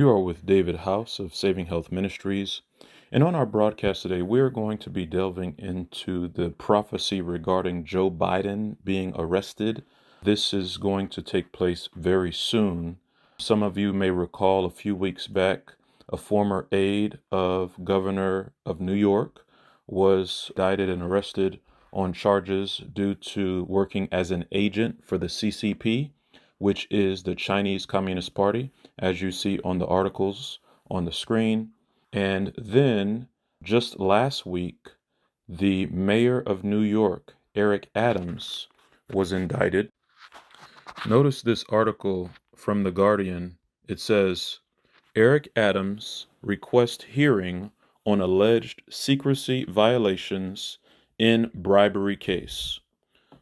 You are with David House of Saving Health Ministries, and on our broadcast today, we're going to be delving into the prophecy regarding Joe Biden being arrested. This is going to take place very soon. Some of you may recall a few weeks back, a former aide of Governor of New York was indicted and arrested on charges due to working as an agent for the CCP, which is the Chinese Communist Party, as you see on the articles on the screen. And then just last week, the mayor of New York, Eric Adams, was indicted. Notice this article from The Guardian. It says, Eric Adams requests hearing on alleged secrecy violations in bribery case.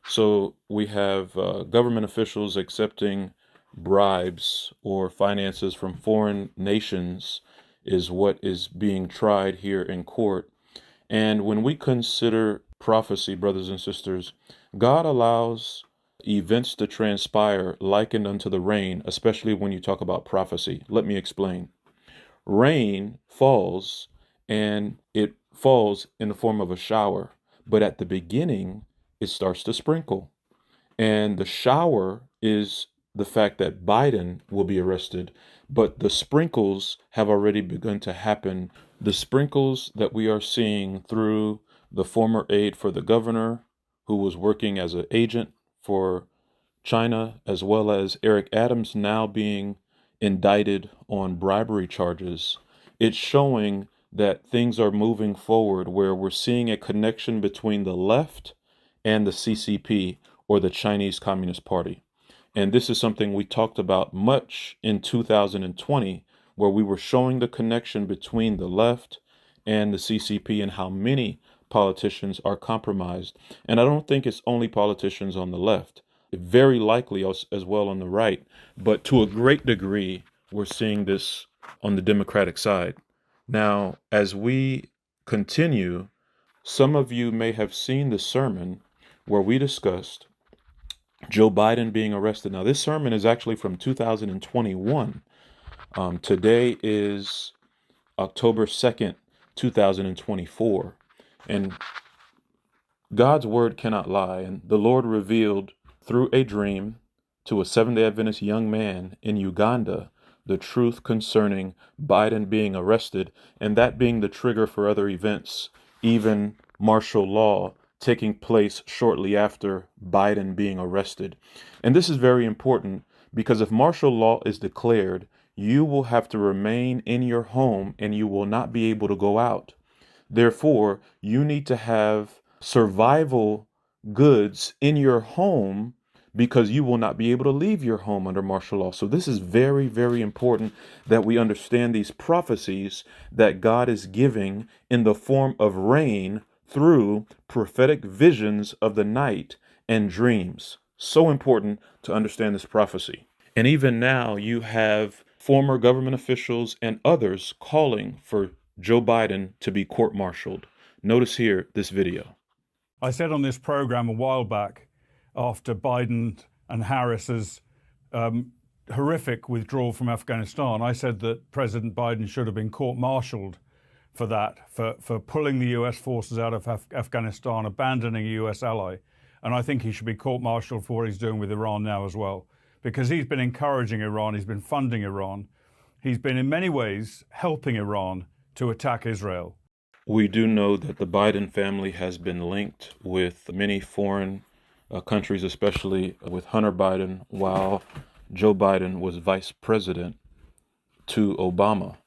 So we have government officials accepting bribes or finances from foreign nations is what is being tried here in court. And when we consider prophecy, brothers and sisters, God allows events to transpire likened unto the rain, especially when you talk about prophecy. Let me explain. Rain falls, and it falls in the form of a shower, but at the beginning, it starts to sprinkle. And the shower is the fact that Biden will be arrested, but the sprinkles have already begun to happen. The sprinkles that we are seeing through the former aide for the governor, who was working as an agent for China, as well as Eric Adams now being indicted on bribery charges, it's showing that things are moving forward where we're seeing a connection between the left and the CCP, or the Chinese Communist Party. And this is something we talked about much in 2020, where we were showing the connection between the left and the CCP and how many politicians are compromised. And I don't think it's only politicians on the left, very likely as well on the right, but to a great degree, we're seeing this on the Democratic side. Now, as we continue, some of you may have seen the sermon where we discussed Joe Biden being arrested. Now, this sermon is actually from 2021. Today is October 2nd, 2024. And God's word cannot lie. And the Lord revealed through a dream to a Seventh-day Adventist young man in Uganda the truth concerning Biden being arrested, and that being the trigger for other events, even martial law taking place shortly after Biden being arrested. And this is very important because if martial law is declared, you will have to remain in your home and you will not be able to go out. Therefore, you need to have survival goods in your home because you will not be able to leave your home under martial law. So this is very, very important that we understand these prophecies that God is giving in the form of rain through prophetic visions of the night and dreams. So important to understand this prophecy. And even now you have former government officials and others calling for Joe Biden to be court-martialed. Notice here this video. I said on this program a while back, after Biden and Harris's horrific withdrawal from Afghanistan, I said that President Biden should have been court-martialed for that, for pulling the US forces out of Afghanistan, abandoning a US ally. And I think he should be court-martialed for what he's doing with Iran now as well, because he's been encouraging Iran, he's been funding Iran, he's been in many ways helping Iran to attack Israel. We do know that the Biden family has been linked with many foreign countries, especially with Hunter Biden, while Joe Biden was vice president to Obama.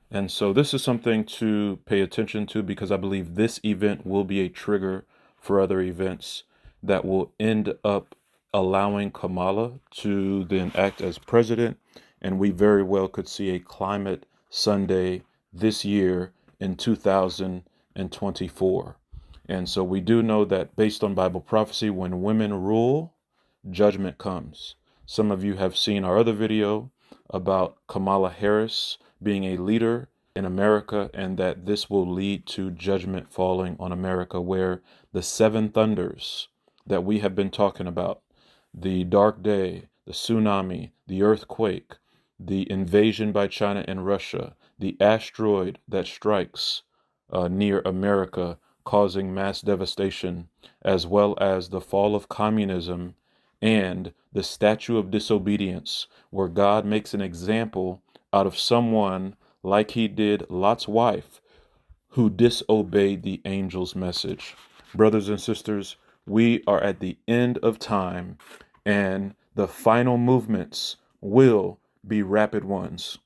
And so this is something to pay attention to because I believe this event will be a trigger for other events that will end up allowing Kamala to then act as president. And we very well could see a climate Sunday this year in 2024. And so we do know that based on Bible prophecy, when women rule, judgment comes. Some of you have seen our other video about Kamala Harris being a leader in America and that this will lead to judgment falling on America, where the seven thunders that we have been talking about, the dark day, the tsunami, the earthquake, the invasion by China and Russia, the asteroid that strikes near America, causing mass devastation, as well as the fall of communism and the statue of disobedience, where God makes an example out of someone like he did Lot's wife, who disobeyed the angel's message. Brothers and sisters, we are at the end of time, and the final movements will be rapid ones.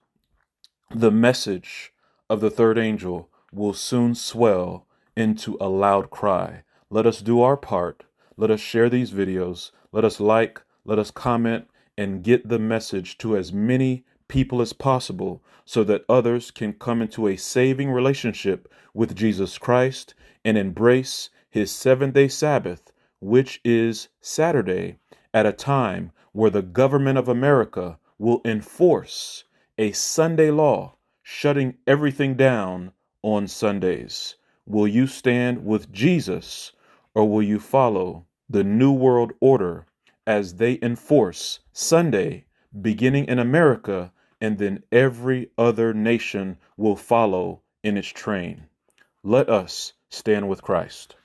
The message of the third angel will soon swell into a loud cry. Let us do our part. Let us share these videos. Let us like, let us comment, and get the message to as many people as possible so that others can come into a saving relationship with Jesus Christ and embrace his 7-day Sabbath, which is Saturday, at a time where the government of America will enforce a Sunday law shutting everything down on Sundays. Will you stand with Jesus, or will you follow the New World Order as they enforce Sunday beginning in America, and then every other nation will follow in its train? Let us stand with Christ.